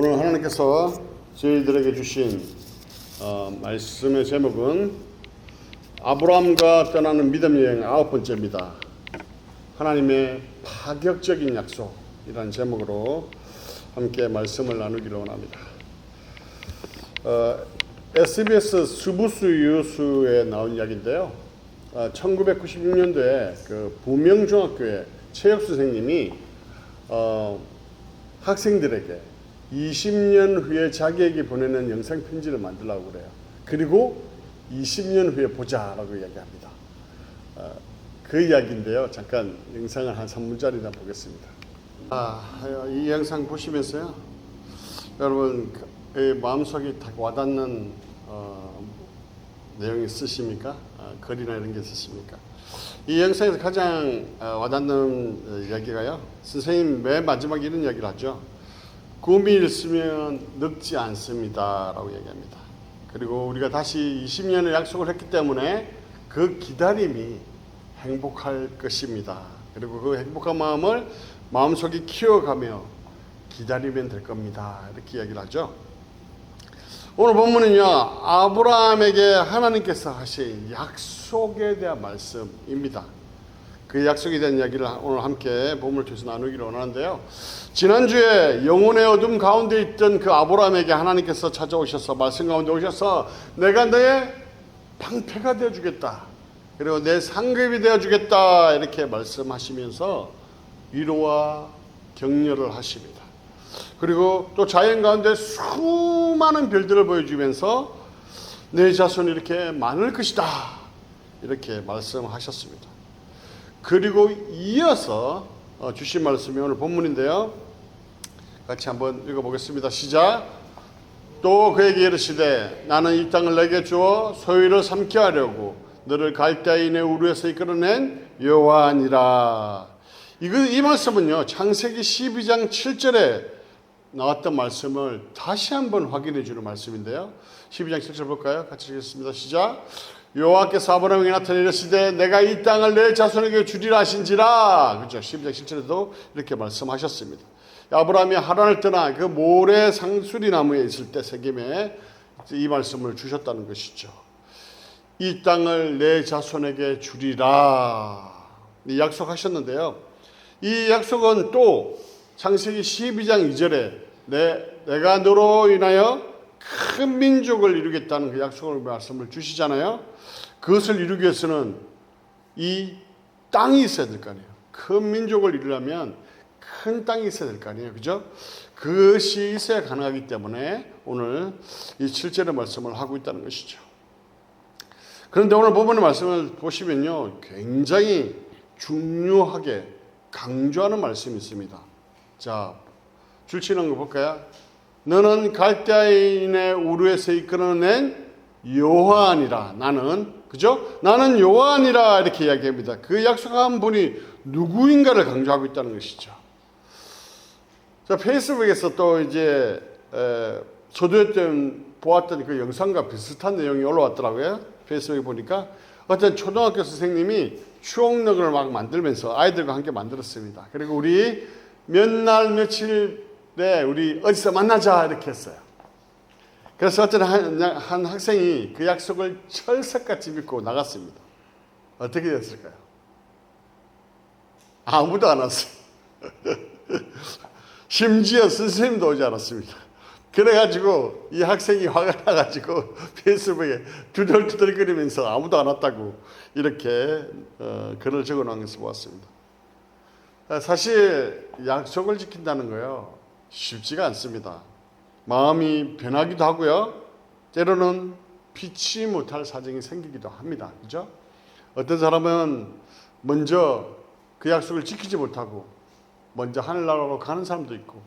오늘 하나님께서 저희들에게 주신 말씀의 제목은 아브라함과 떠나는 믿음 여행 9번째입니다. 하나님의 파격적인 약속이라는 제목으로 함께 말씀을 나누기를 원합니다. SBS 수부수 유수에 나온 이야기인데요. 1996년도에 그 부명중학교의 체육 선생님이 학생들에게 20년 후에 자기에게 보내는 영상 편지를 만들라고 그래요. 그리고 20년 후에 보자라고 이야기합니다. 그 이야기인데요. 잠깐 영상을 한 3분짜리나 보겠습니다. 이 영상 보시면서요, 여러분 마음속에 딱 와닿는 내용이 있으십니까? 글이나 이런 게 있으십니까? 이 영상에서 가장 와닿는 이야기가요, 선생님 맨 마지막에 이런 이야기를 하죠. 꿈이 있으면 늙지 않습니다 라고 얘기합니다. 그리고 우리가 다시 20년의 약속을 했기 때문에 그 기다림이 행복할 것입니다. 그리고 그 행복한 마음을 마음속에 키워가며 기다리면 될 겁니다. 이렇게 이야기를 하죠. 오늘 본문은요, 아브라함에게 하나님께서 하신 약속에 대한 말씀입니다. 그 약속에 대한 이야기를 오늘 함께 본문을 통해서 나누기를 원하는데요. 지난주에 영혼의 어둠 가운데 있던 그 아브라함에게 하나님께서 찾아오셔서 말씀 가운데 오셔서 내가 너의 방패가 되어주겠다, 그리고 내 상급이 되어주겠다 이렇게 말씀하시면서 위로와 격려를 하십니다. 그리고 또 자연 가운데 수많은 별들을 보여주면서 내 자손이 이렇게 많을 것이다 이렇게 말씀하셨습니다. 그리고 이어서 주신 말씀이 오늘 본문인데요. 같이 한번 읽어보겠습니다. 시작. 또 그에게 이르시되 나는 이 땅을 내게 주어 소유를 삼게 하려고 너를 갈대아인의 우르에서 이끌어낸 여호와니라. 이 말씀은요, 창세기 12장 7절에 나왔던 말씀을 다시 한번 확인해 주는 말씀인데요. 12장 7절 볼까요? 같이 읽겠습니다. 시작. 여호와께서 아브라함에게 나타나 이르시되 내가 이 땅을 내 자손에게 주리라 하신지라. 그렇죠. 12장 7절에도 이렇게 말씀하셨습니다. 아브라함이 하란을 떠나 그 모래 상수리 나무에 있을 때 새김에 이 말씀을 주셨다는 것이죠. 이 땅을 내 자손에게 주리라 약속하셨는데요. 이 약속은 또 창세기 12장 2절에 내가 너로 인하여 큰 민족을 이루겠다는 그 약속을 말씀을 주시잖아요. 그것을 이루기 위해서는 이 땅이 있어야 될 거 아니에요. 큰 민족을 이루려면 큰 땅이 있어야 될 거 아니에요. 그죠? 그것이 있어야 가능하기 때문에 오늘 이 7절의 말씀을 하고 있다는 것이죠. 그런데 오늘 본문의 말씀을 보시면요, 굉장히 중요하게 강조하는 말씀이 있습니다. 자, 줄치는 거 볼까요? 너는 갈대아인의 우르에서 이끌어낸 여호와니라. 나는, 그죠? 나는 여호와니라 이렇게 이야기합니다. 그 약속한 분이 누구인가를 강조하고 있다는 것이죠. 자, 페이스북에서 또 이제 초대했던 보았던 그 영상과 비슷한 내용이 올라왔더라고요. 페이스북에 보니까 어떤 초등학교 선생님이 추억록을 막 만들면서 아이들과 함께 만들었습니다. 그리고 우리 몇 날 며칠에 우리 어디서 만나자 이렇게 했어요. 그래서 어떤 한 학생이 그 약속을 철석같이 믿고 나갔습니다. 어떻게 됐을까요? 아무도 안 왔어요. 심지어 선생님도 오지 않았습니다. 그래가지고 이 학생이 화가 나가지고 페이스북에 두들두들거리면서 아무도 안 왔다고 이렇게 글을 적어놓은 것을 보았습니다. 사실 약속을 지킨다는 거요, 쉽지가 않습니다. 마음이 변하기도 하고요, 때로는 피치 못할 사정이 생기기도 합니다. 그죠? 어떤 사람은 먼저 그 약속을 지키지 못하고 먼저 하늘나라로 가는 사람도 있고,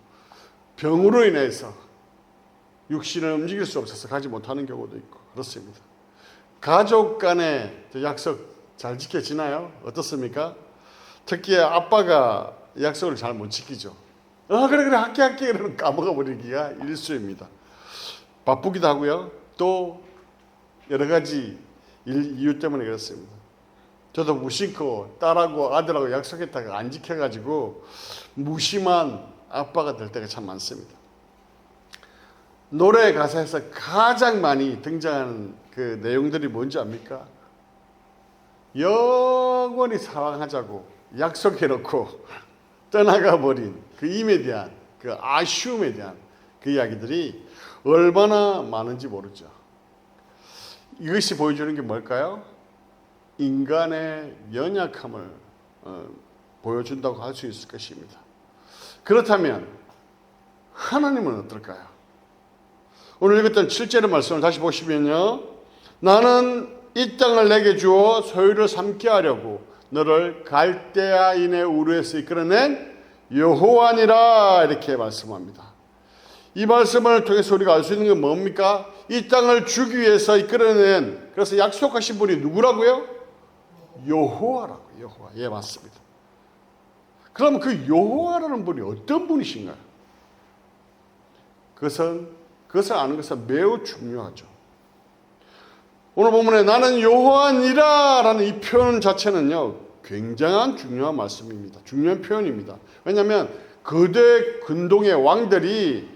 병으로 인해서 육신을 움직일 수 없어서 가지 못하는 경우도 있고 그렇습니다. 가족 간의 약속 잘 지켜지나요? 어떻습니까? 특히 아빠가 약속을 잘 못 지키죠. 그래 할게 그러면 까먹어 버리기가 일쑤입니다. 바쁘기도 하고요, 또 여러 가지 이유 때문에 그렇습니다. 저도 무심코 딸하고 아들하고 약속했다가 안 지켜가지고 무심한 아빠가 될 때가 참 많습니다. 노래 가사에서 가장 많이 등장하는 그 내용들이 뭔지 압니까? 영원히 사랑하자고 약속해놓고 떠나가 버린 그 임에 대한 그 아쉬움에 대한 그 이야기들이 얼마나 많은지 모르죠. 이것이 보여주는 게 뭘까요? 인간의 연약함을 보여준다고 할 수 있을 것입니다. 그렇다면 하나님은 어떨까요? 오늘 읽었던 7절의 말씀을 다시 보시면요. 나는 이 땅을 내게 주어 소유를 삼게 하려고 너를 갈대아인의 우르에서 이끌어낸 여호와니라 이렇게 말씀합니다. 이 말씀을 통해서 우리가 알 수 있는 건 뭡니까? 이 땅을 주기 위해서 이끌어낸, 그래서 약속하신 분이 누구라고요? 여호와라고. 여호와. 예, 맞습니다. 그럼 그 여호와라는 분이 어떤 분이신가요? 그것을 아는 것은 매우 중요하죠. 오늘 본문에 나는 여호와니라 라는 이 표현 자체는요, 굉장한 중요한 말씀입니다. 중요한 표현입니다. 왜냐하면 거대 근동의 왕들이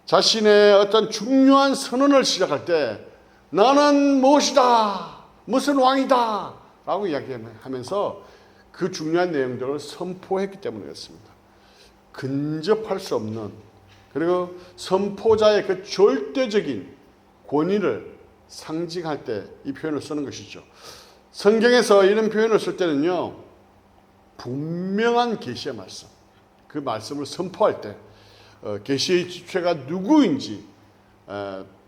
자신의 어떤 중요한 선언을 시작할 때 나는 무엇이다, 무슨 왕이다 라고 이야기하면서 그 중요한 내용들을 선포했기 때문에 그렇습니다. 근접할 수 없는, 그리고 선포자의 그 절대적인 권위를 상징할 때 이 표현을 쓰는 것이죠. 성경에서 이런 표현을 쓸 때는요, 분명한 계시의 말씀, 그 말씀을 선포할 때 계시의 주체가 누구인지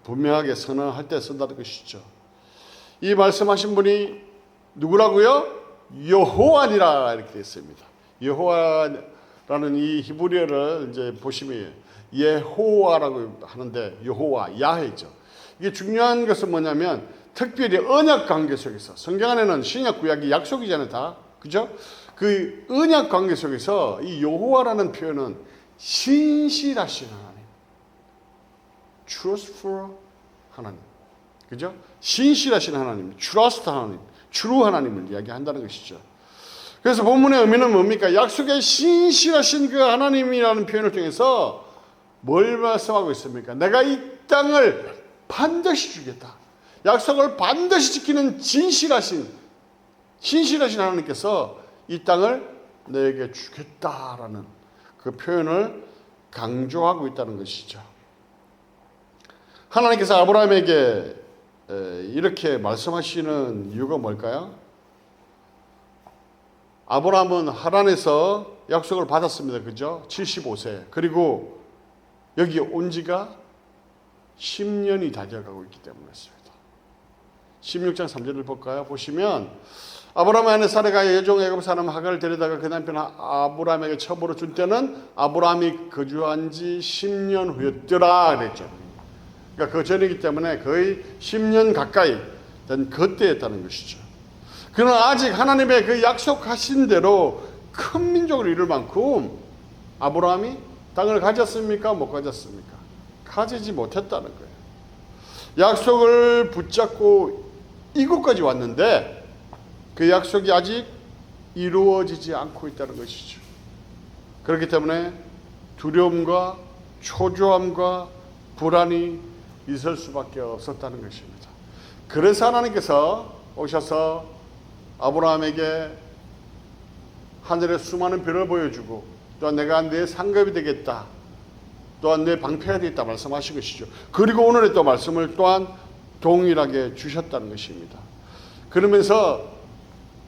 분명하게 선언할 때 쓴다는 것이죠. 이 말씀하신 분이 누구라고요? 여호와니라 이렇게 되어 있습니다. 여호와라는 이 히브리어를 이제 보시면 예호와라고 하는데 여호와, 야훼죠. 이게 중요한 것은 뭐냐면 특별히 언약 관계 속에서, 성경 안에는 신약 구약이 약속이잖아요, 다. 그죠? 그 언약 관계 속에서 이 여호와라는 표현은 신실하신 하나님, trustful 하나님, 그죠? 신실하신 하나님, trust 하나님, true 하나님을 이야기한다는 것이죠. 그래서 본문의 의미는 뭡니까? 약속의 신실하신 그 하나님이라는 표현을 통해서 뭘 말씀하고 있습니까? 내가 이 땅을 반드시 주겠다. 약속을 반드시 지키는 신실하신 하나님께서 이 땅을 내게 주겠다라는 그 표현을 강조하고 있다는 것이죠. 하나님께서 아브라함에게 이렇게 말씀하시는 이유가 뭘까요? 아브라함은 하란에서 약속을 받았습니다. 그죠? 75세. 그리고 여기 온 지가 10년이 다 되어가고 있기 때문이었습니다. 16장 3절을 볼까요? 보시면 아브라함의 아내 사라가 여종 애굽 사람 하갈을 데려다가 그 남편 아브라함에게 첩으로 준 때는 아브라함이 거주한 지 10년 후였더라 그랬죠. 그러니까 그 전이기 때문에 거의 10년 가까이 된 그때였다는 것이죠. 그러나 아직 하나님의 그 약속하신 대로 큰 민족을 이룰 만큼 아브라함이 땅을 가졌습니까? 못 가졌습니까? 가지지 못했다는 거예요. 약속을 붙잡고 이곳까지 왔는데 그 약속이 아직 이루어지지 않고 있다는 것이죠. 그렇기 때문에 두려움과 초조함과 불안이 있을 수밖에 없었다는 것입니다. 그래서 하나님께서 오셔서 아브라함에게 하늘의 수많은 별을 보여주고 또한 내가 내 상급이 되겠다, 또한 내 방패가 되겠다 말씀하신 것이죠. 그리고 오늘의 또 말씀을 또한 동일하게 주셨다는 것입니다. 그러면서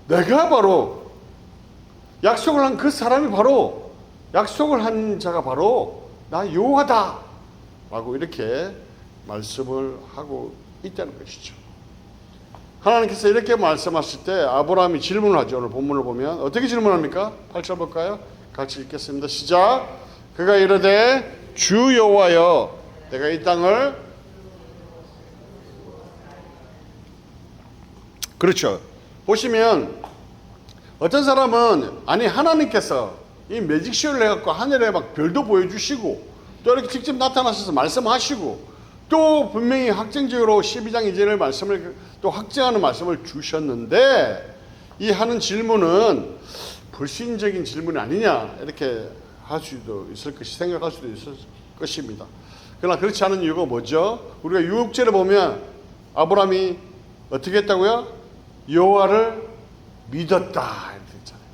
내가 바로 약속을 한 그 사람이 바로 약속을 한 자가 바로 나 여호와다 라고 이렇게 말씀을 하고 있다는 것이죠. 하나님께서 이렇게 말씀하실 때 아브라함이 질문을 하죠. 오늘 본문을 보면 어떻게 질문합니까? 8절 볼까요? 같이 읽겠습니다. 시작. 그가 이르되 주 여호와여 내가 이 땅을, 그렇죠. 보시면 어떤 사람은 아니 하나님께서 이 매직쇼를 해갖고 하늘에 막 별도 보여주시고 또 이렇게 직접 나타나셔서 말씀하시고 또 분명히 확정적으로 12장 2절의 말씀을 또 확증하는 말씀을 주셨는데 이 하는 질문은 불신적인 질문이 아니냐 이렇게 할 수도 있을 것이 생각할 수도 있을 것입니다. 그러나 그렇지 않은 이유가 뭐죠? 우리가 유혹제를 보면 아브라함이 어떻게 했다고요? 여호와를 믿었다 이렇게 했잖아요.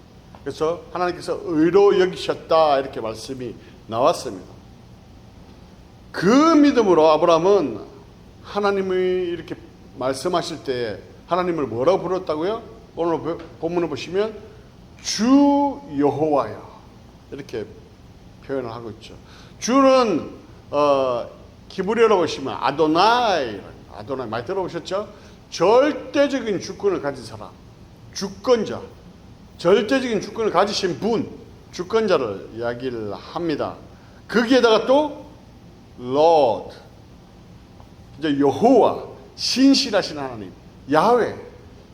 그래서 하나님께서 의로 여기셨다 이렇게 말씀이 나왔습니다. 그 믿음으로 아브라함은 하나님이 이렇게 말씀하실 때 하나님을 뭐라고 불렀다고요? 오늘 본문을 보시면 주 여호와야 이렇게 표현을 하고 있죠. 주는 기브리어로 보시면 아도나이 많이 들어보셨죠? 절대적인 주권을 가진 사람, 주권자, 절대적인 주권을 가지신 분, 주권자를 이야기를 합니다. 거기에다가 또 Lord, 이제 여호와, 신실하신 하나님, 야훼,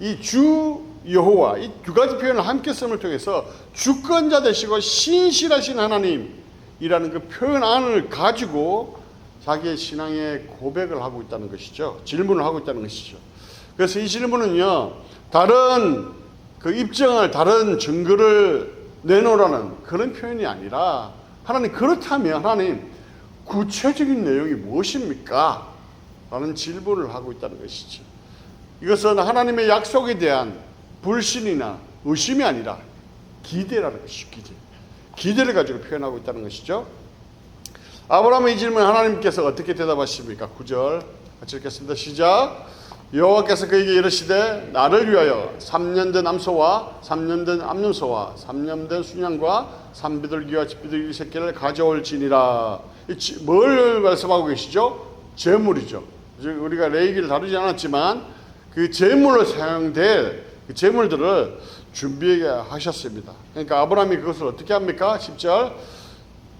이 주 여호와 이 두 가지 표현을 함께 씀을 통해서 주권자 되시고 신실하신 하나님이라는 그 표현 안을 가지고 자기의 신앙의 고백을 하고 있다는 것이죠. 질문을 하고 있다는 것이죠. 그래서 이 질문은요, 다른 그 입증을, 다른 증거를 내놓으라는 그런 표현이 아니라 하나님, 그렇다면 하나님 구체적인 내용이 무엇입니까? 라는 질문을 하고 있다는 것이죠. 이것은 하나님의 약속에 대한 불신이나 의심이 아니라 기대라는 것이죠. 기대를 가지고 표현하고 있다는 것이죠. 아브라함의 이 질문 하나님께서 어떻게 대답하십니까? 9절 같이 읽겠습니다. 시작. 여호와께서 그에게 이르시되 나를 위하여 3년 된 암소와 3년 된 암염소와 3년 된 순양과 3비둘기와 집비둘기 새끼를 가져올지니라. 뭘 말씀하고 계시죠? 제물이죠. 우리가 레위기를 다루지 않았지만 그 제물로 사용될 그 제물들을 준비하게 하셨습니다. 그러니까 아브라함이 그것을 어떻게 합니까? 10절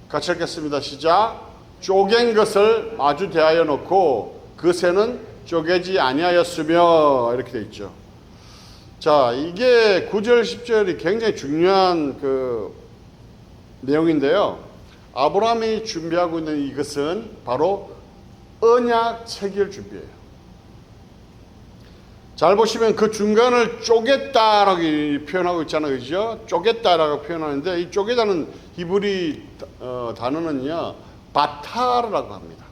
같이 읽겠습니다. 시작. 쪼갠 것을 마주 대하여 놓고 그 새는 쪼개지 아니하였으며 이렇게 되어 있죠. 자, 이게 9절 10절이 굉장히 중요한 그 내용인데요. 아브라함이 준비하고 있는 이것은 바로 언약 체결 준비예요. 잘 보시면 그 중간을 쪼갰다라고 표현하고 있잖아요. 그죠? 쪼갰다라고 표현하는데 이 쪼개다는 히브리 단어는요, 바타르라고 합니다.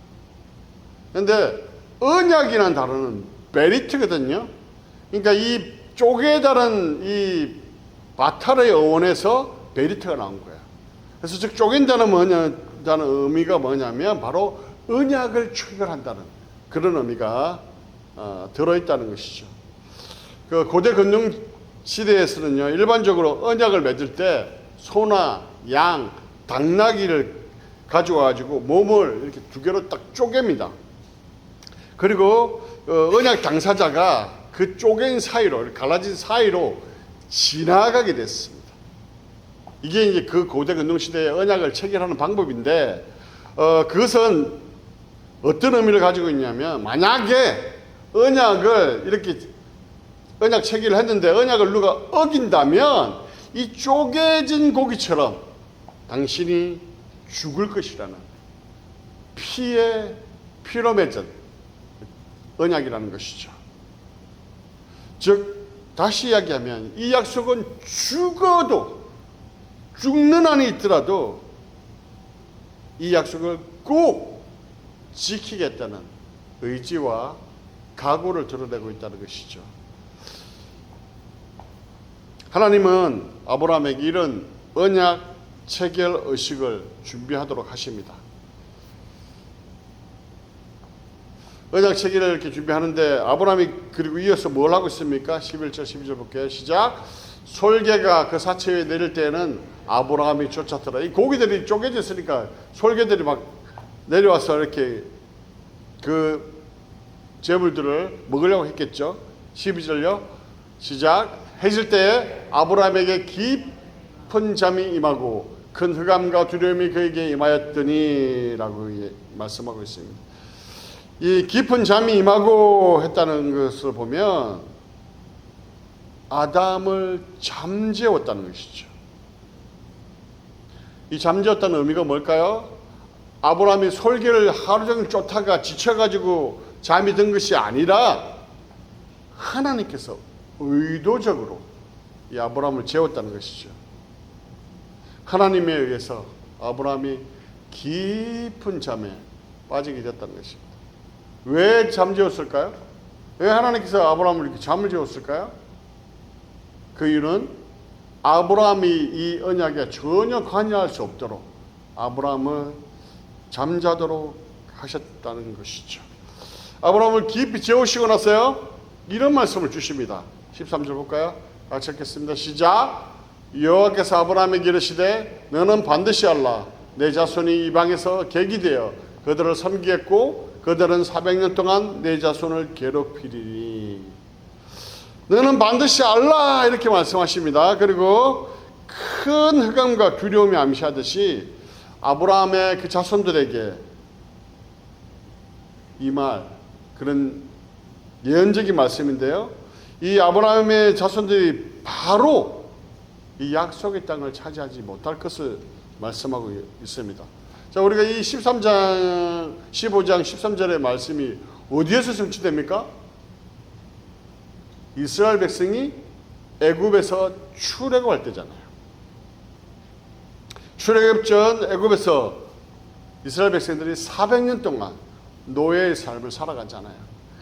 그런데 언약이라는 단어는 베리트거든요. 그러니까 이 쪼개다는 이 바타르의 어원에서 베리트가 나온 거예요. 그래서 즉 쪼갠다는 의미가 뭐냐면 바로 언약을 체결한다는 그런 의미가 들어있다는 것이죠. 그 고대 금융 시대에서는요, 일반적으로 언약을 맺을 때 소나 양, 당나귀를 가져와가지고 몸을 이렇게 두 개로 딱 쪼갭니다. 그리고 언약 당사자가 그 쪼갠 사이로, 갈라진 사이로 지나가게 됐습니다. 이게 이제 그 고대 근동 시대의 언약을 체결하는 방법인데, 그것은 어떤 의미를 가지고 있냐면, 만약에 언약을 이렇게 언약 체결을 했는데 언약을 누가 어긴다면 이 쪼개진 고기처럼 당신이 죽을 것이라는 피로 맺은 언약이라는 것이죠. 즉 다시 이야기하면 이 약속은 죽어도 죽는 한이 있더라도 이 약속을 꼭 지키겠다는 의지와 각오를 드러내고 있다는 것이죠. 하나님은 아브라함에게 이런 언약 체결 의식을 준비하도록 하십니다. 언약 체결을 이렇게 준비하는데 아브라함이 그리고 이어서 뭘 하고 있습니까? 11절 12절 볼게요. 시작. 솔개가 그 사체 위에 내릴 때에는 아브라함이 쫓았더라. 이 고기들이 쪼개져 있으니까 솔개들이 막 내려와서 이렇게 그 제물들을 먹으려고 했겠죠. 12절요. 시작. 해질 때에 아브라함에게 깊은 잠이 임하고 큰 흑암과 두려움이 그에게 임하였더니 라고 말씀하고 있습니다. 이 깊은 잠이 임하고 했다는 것을 보면 아담을 잠재웠다는 것이죠. 이 잠재웠다는 의미가 뭘까요? 아브라함이 솔개를 하루 종일 쫓다가 지쳐가지고 잠이 든 것이 아니라 하나님께서 의도적으로 이 아브라함을 재웠다는 것이죠. 하나님에 의해서 아브라함이 깊은 잠에 빠지게 됐다는 것입니다. 왜 잠재웠을까요? 왜 하나님께서 아브라함을 이렇게 잠을 재웠을까요? 그 이유는 아브라함이 이 언약에 전혀 관여할 수 없도록 아브라함을 잠자도록 하셨다는 것이죠. 아브라함을 깊이 재우시고 나서요, 이런 말씀을 주십니다. 13절 볼까요? 같이 읽겠습니다. 시작. 여호와께서 아브라함에게 이르시되 너는 반드시 알라. 내 자손이 이방에서 객이 되어 그들을 섬기겠고 그들은 400년 동안 내 자손을 괴롭히리니. 너는 반드시 알라, 이렇게 말씀하십니다. 그리고 큰 흑암과 두려움이 암시하듯이 아브라함의 그 자손들에게 이 말, 그런 예언적인 말씀인데요, 이 아브라함의 자손들이 바로 이 약속의 땅을 차지하지 못할 것을 말씀하고 있습니다. 자, 우리가 이 13장, 15장 13절의 말씀이 어디에서 성취됩니까? 이스라엘 백성이 애굽에서 출애굽할 때잖아요. 출애굽 전 애굽에서 이스라엘 백성들이 400년 동안 노예의 삶을 살아갔잖아요.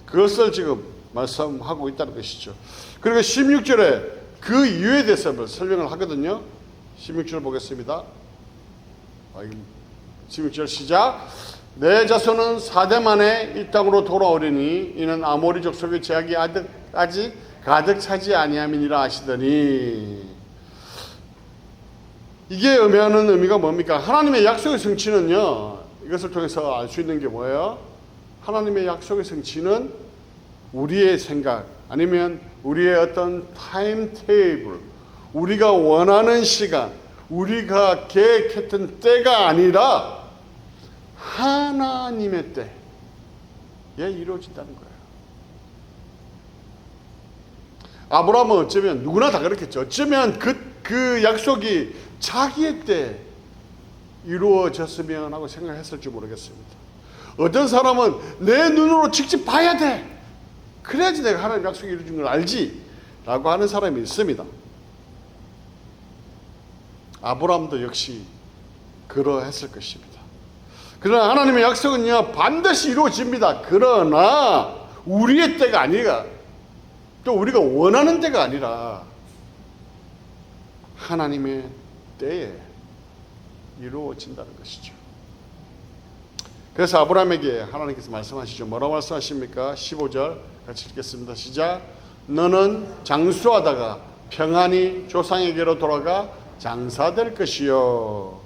그것을 지금 말씀하고 있다는 것이죠. 그리고 16절에 그 이유에 대해서 설명을 하거든요. 16절 보겠습니다. 16절 시작. 내 자손은 4대 만에 이 땅으로 돌아오리니 이는 아모리 족속의 제약이 아직 가득 차지 아니함이니라 하시더니. 이게 의미하는 의미가 뭡니까? 하나님의 약속의 성취는요, 이것을 통해서 알 수 있는 게 뭐예요? 하나님의 약속의 성취는 우리의 생각 아니면 우리의 어떤 타임 테이블, 우리가 원하는 시간, 우리가 계획했던 때가 아니라 하나님의 때에 이루어진다는 거예요. 아브라함은 어쩌면 누구나 다 그렇겠죠. 어쩌면 그 약속이 자기의 때에 이루어졌으면 하고 생각했을지 모르겠습니다. 어떤 사람은 내 눈으로 직접 봐야 돼, 그래야지 내가 하나님 약속이 이루어진 걸 알지 라고 하는 사람이 있습니다. 아브라함도 역시 그러했을 것입니다. 그러나 하나님의 약속은요 반드시 이루어집니다. 그러나 우리의 때가 아니라, 또 우리가 원하는 때가 아니라 하나님의 때에 이루어진다는 것이죠. 그래서 아브라함에게 하나님께서 말씀하시죠. 뭐라고 말씀하십니까? 15절 같이 읽겠습니다. 시작. 너는 장수하다가 평안히 조상에게로 돌아가 장사될 것이요.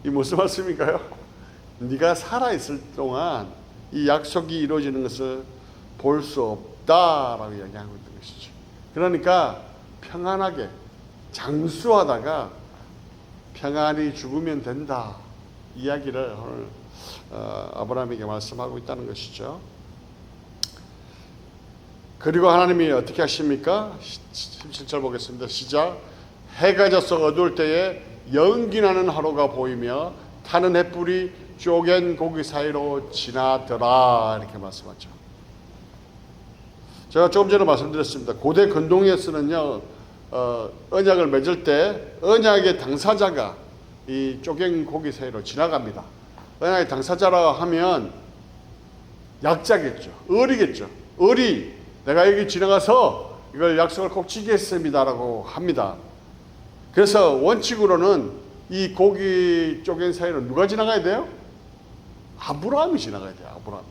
이 무슨 말씀인가요? 네가 살아있을 동안 이 약속이 이루어지는 것을 볼 수 없다라고 이야기하고 있는 것이죠. 그러니까 평안하게 장수하다가 평안히 죽으면 된다, 이야기를 오늘 아브라함에게 말씀하고 있다는 것이죠. 그리고 하나님이 어떻게 하십니까? 17절 보겠습니다. 시작. 해가 져서 어두울 때에 연기나는 하루가 보이며 타는 햇불이 쪼갠 고기 사이로 지나더라, 이렇게 말씀하죠. 제가 조금 전에 말씀드렸습니다. 고대 근동에서는요, 언약을 맺을 때 언약의 당사자가 이 쪼갠 고기 사이로 지나갑니다. 언약의 당사자라 하면 약자겠죠. 을이겠죠. 을이 내가 여기 지나가서 이걸 약속을 꼭 지키겠습니다라고 합니다. 그래서 원칙으로는 이 고기 쪼갠 사이로 누가 지나가야 돼요? 아브라함이 지나가야 돼요. 아브라함.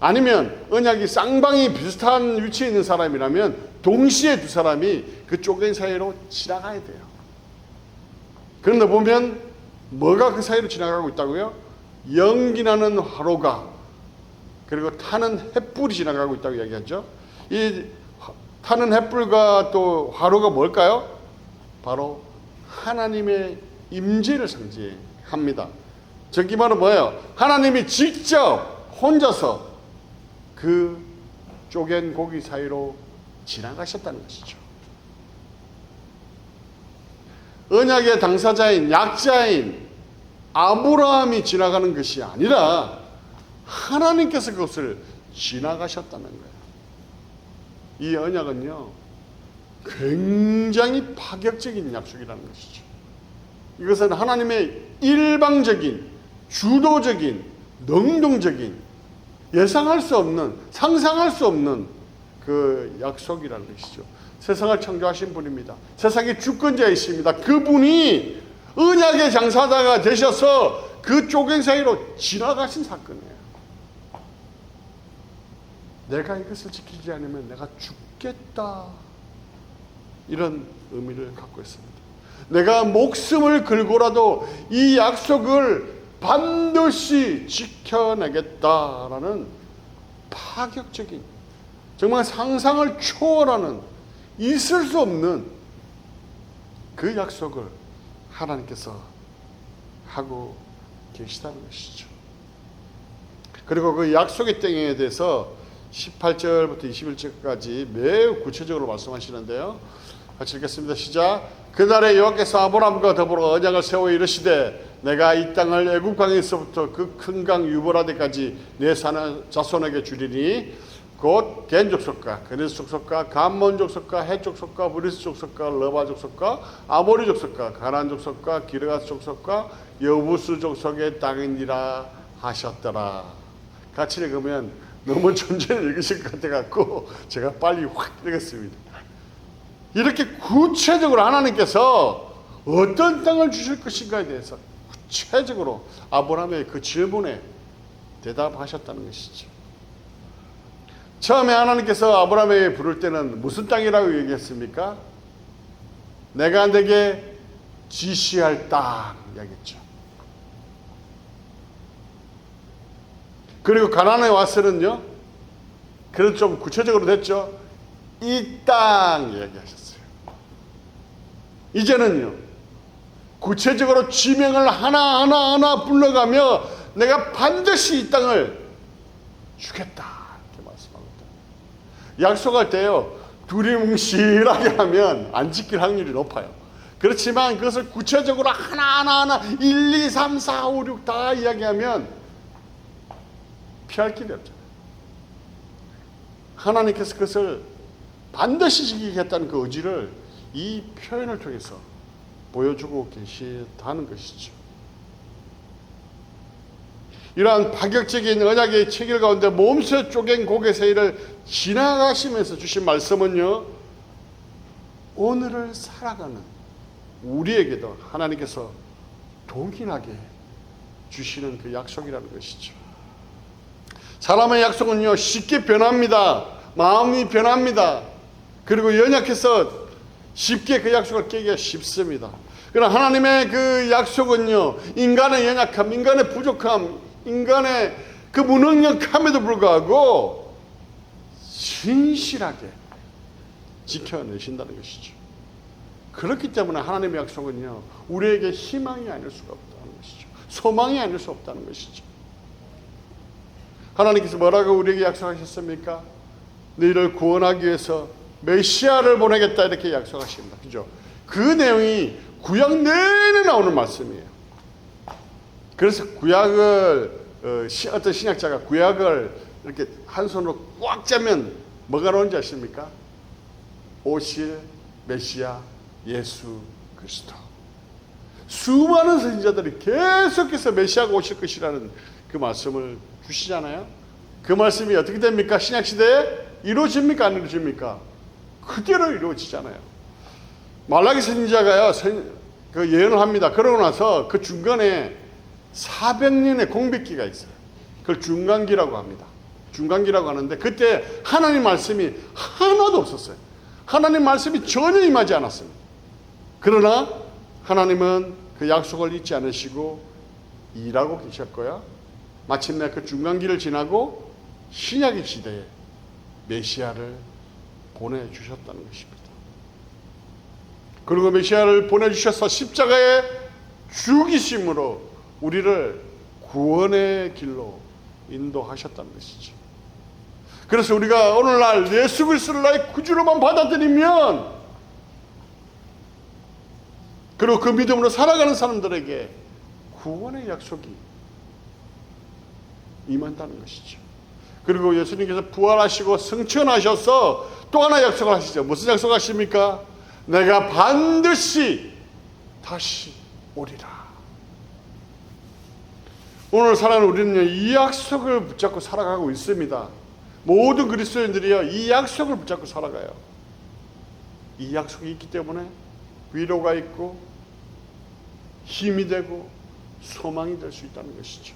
아니면 언약이 쌍방이 비슷한 위치에 있는 사람이라면 동시에 두 사람이 그 쪼갠 사이로 지나가야 돼요. 그런데 보면 뭐가 그 사이로 지나가고 있다고요? 연기나는 화로가, 그리고 타는 햇불이 지나가고 있다고 이야기하죠. 이 타는 햇불과 또 화로가 뭘까요? 바로 하나님의 임재를 상징합니다. 저기 말은 뭐예요? 하나님이 직접 혼자서 그 쪼갠 고기 사이로 지나가셨다는 것이죠. 언약의 당사자인 약자인 아브라함이 지나가는 것이 아니라 하나님께서 그것을 지나가셨다는 거예요. 이 언약은요 굉장히 파격적인 약속이라는 것이죠. 이것은 하나님의 일방적인, 주도적인, 능동적인, 예상할 수 없는, 상상할 수 없는 그 약속이라는 것이죠. 세상을 창조하신 분입니다. 세상의 주권자이십니다. 그분이 언약의 장사자가 되셔서 그 쪼갠 사이로 지나가신 사건이에요. 내가 이것을 지키지 않으면 내가 죽겠다, 이런 의미를 갖고 있습니다. 내가 목숨을 걸고라도 이 약속을 반드시 지켜내겠다라는 파격적인, 정말 상상을 초월하는, 있을 수 없는 그 약속을 하나님께서 하고 계시다는 것이죠. 그리고 그 약속의 땅에 대해서 18절부터 21절까지 매우 구체적으로 말씀하시는데요. 같이 읽겠습니다. 시작. 그날에 여호와께서 아브라함과 더불어 언약을 세워 이르시되 내가 이 땅을 애굽 강에서부터 그 큰 강 유브라데까지 내 자손에게 주리니 곧 겐 족속과 그리스 족속과 감몬 족속과 헷 족속과 브리스 족속과 러바 족속과 아모리 족속과 가나안 족속과 기르가스 족속과 여부스 족속의 땅이니라 하셨더라. 같이 읽으면 너무 천천히 읽으실 것 같아갖고 제가 빨리 확 읽었습니다. 이렇게 구체적으로 하나님께서 어떤 땅을 주실 것인가에 대해서 구체적으로 아브라함의 그 질문에 대답하셨다는 것이죠. 처음에 하나님께서 아브라함에게 부를 때는 무슨 땅이라고 얘기했습니까? 내가 내게 지시할 땅 이야기했죠. 그리고 가나안에 와서는요, 그래도 좀 구체적으로 됐죠. 이 땅 이야기하셨어요. 이제는요, 구체적으로 지명을 하나하나 불러가며 내가 반드시 이 땅을 주겠다, 이렇게 말씀합니다. 약속할 때요, 두리뭉실하게 하면 안 지킬 확률이 높아요. 그렇지만 그것을 구체적으로 하나하나 1, 2, 3, 4, 5, 6 다 이야기하면 피할 길이 없잖아요. 하나님께서 그것을 반드시 지키겠다는 그 의지를 이 표현을 통해서 보여주고 계시다는 것이죠. 이러한 파격적인 언약의 체결 가운데 몸새 쪼갠 고개 사이를 지나가시면서 주신 말씀은요, 오늘을 살아가는 우리에게도 하나님께서 동일하게 주시는 그 약속이라는 것이죠. 사람의 약속은요, 쉽게 변합니다. 마음이 변합니다. 그리고 연약해서 쉽게 그 약속을 깨기가 쉽습니다. 그러나 하나님의 그 약속은요, 인간의 연약함, 인간의 부족함, 인간의 그 무능력함에도 불구하고 신실하게 지켜내신다는 것이죠. 그렇기 때문에 하나님의 약속은요, 우리에게 희망이 아닐 수가 없다는 것이죠. 소망이 아닐 수 없다는 것이죠. 하나님께서 뭐라고 우리에게 약속하셨습니까? 너희를 구원하기 위해서 메시아를 보내겠다, 이렇게 약속하십니다. 그죠? 그 내용이 구약 내내 나오는 말씀이에요. 그래서 구약을 어떤 신학자가 구약을 이렇게 한 손으로 꽉 짜면 뭐가 나오는지 아십니까? 오실 메시아 예수 그리스도. 수많은 선지자들이 계속해서 메시아가 오실 것이라는 그 말씀을 주시잖아요. 그 말씀이 어떻게 됩니까? 신약시대에 이루어집니까? 안 이루어집니까? 그대로 이루어지잖아요. 말라기 선지자가요, 그 예언을 합니다. 그러고 나서 그 중간에 400년의 공백기가 있어요. 그걸 중간기라고 합니다. 중간기라고 하는데 그때 하나님 말씀이 하나도 없었어요. 하나님 말씀이 전혀 임하지 않았습니다. 그러나 하나님은 그 약속을 잊지 않으시고 일하고 계셨고요. 마침내 그 중간기를 지나고 신약의 시대에 메시아를 보내주셨다는 것입니다. 그리고 메시아를 보내주셔서 십자가에 죽이심으로 우리를 구원의 길로 인도하셨다는 것이죠. 그래서 우리가 오늘날 예수 그리스도를 나의 구주로만 받아들이면, 그리고 그 믿음으로 살아가는 사람들에게 구원의 약속이 임한다는 것이죠. 그리고 예수님께서 부활하시고 승천하셔서 또 하나 약속을 하시죠. 무슨 약속을 하십니까? 내가 반드시 다시 오리라. 오늘 살아가는 우리는요, 이 약속을 붙잡고 살아가고 있습니다. 모든 그리스도인들이요, 이 약속을 붙잡고 살아가요. 이 약속이 있기 때문에 위로가 있고 힘이 되고 소망이 될 수 있다는 것이죠.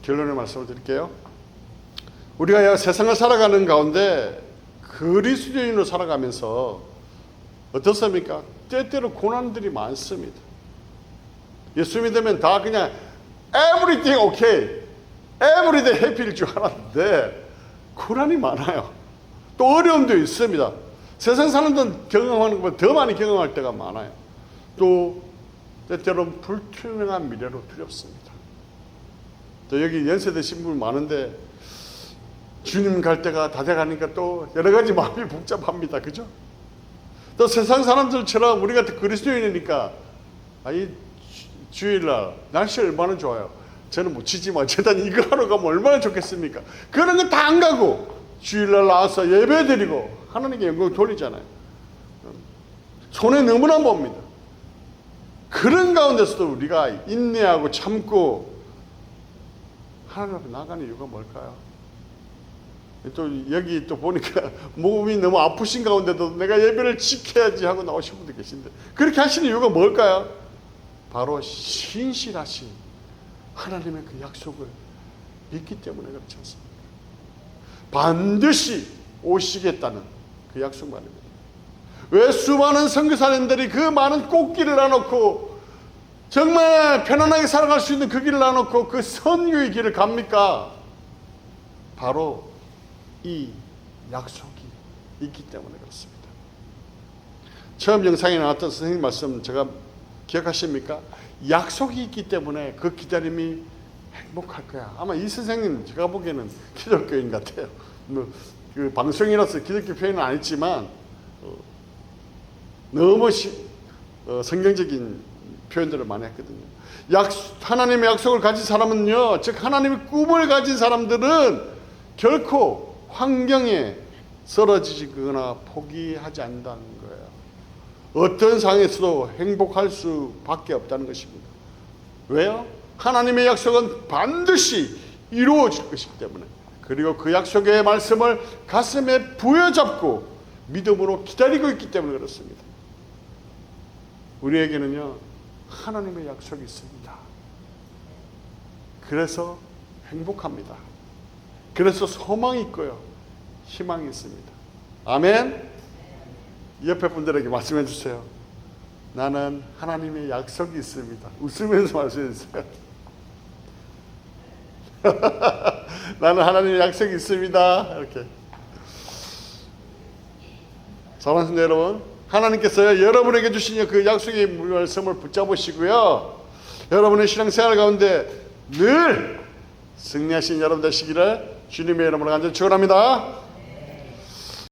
결론의 말씀을 드릴게요. 우리가 세상을 살아가는 가운데 그리스도인으로 살아가면서 어떻습니까? 때때로 고난들이 많습니다. 예수 믿으면 다 그냥 everything okay, everyday happy일 줄 알았는데 고난이 많아요. 또 어려움도 있습니다. 세상 사람들은 경험하는 것보다 더 많이 경험할 때가 많아요. 또 때때로는 불투명한 미래로 두렵습니다. 또 여기 연세 드신 분 많은데 주님 갈 때가 다 돼가니까 또 여러 가지 마음이 복잡합니다. 그죠? 또 세상 사람들처럼 우리가 그리스도인이니까 이 주일날 날씨 얼마나 좋아요. 저는 못 치지만 재단 이거 하러 가면 얼마나 좋겠습니까? 그런 건 다 안 가고 주일날 나와서 예배 드리고 하나님께 영광 돌리잖아요. 손에 너무나 봅니다. 그런 가운데서도 우리가 인내하고 참고 하나님 앞에 나가는 이유가 뭘까요? 또 여기 또 보니까 몸이 너무 아프신 가운데도 내가 예배를 지켜야지 하고 나오신 분들 계신데 그렇게 하시는 이유가 뭘까요? 바로 신실하신 하나님의 그 약속을 믿기 때문에 그렇지 않습니까? 반드시 오시겠다는 그 약속 말입니다. 왜 수많은 선교사님들이 그 많은 꽃길을 놔놓고 정말 편안하게 살아갈 수 있는 그 길을 놔놓고 그 선교의 길을 갑니까? 바로 이 약속이 있기 때문에 그렇습니다. 처음 영상에 나왔던 선생님 말씀 제가 기억하십니까? 약속이 있기 때문에 그 기다림이 행복할 거야. 아마 이 선생님 제가 보기에는 기독교인 같아요. 그 방송이라서 기독교 표현은 안 했지만 너무 성경적인 표현들을 많이 했거든요. 하나님의 약속을 가진 사람은요, 즉 하나님의 꿈을 가진 사람들은 결코 환경에 쓰러지거나 포기하지 않는다는 거예요. 어떤 상황에서도 행복할 수밖에 없다는 것입니다. 왜요? 하나님의 약속은 반드시 이루어질 것이기 때문에. 그리고 그 약속의 말씀을 가슴에 부여잡고 믿음으로 기다리고 있기 때문에 그렇습니다. 우리에게는요, 하나님의 약속이 있습니다. 그래서 행복합니다. 그래서 소망이 있고요, 희망이 있습니다. 아멘. 옆에 분들에게 말씀해 주세요. 나는 하나님의 약속이 있습니다. 웃으면서 말씀해 주세요. 나는 하나님의 약속이 있습니다. 이렇게. 사랑하는 여러분, 하나님께서요, 여러분에게 주신 그 약속의 말씀을 붙잡으시고요, 여러분의 신앙생활 가운데 늘 승리하신 여러분 되시기를 주님의 이름으로 간절히 축원합니다.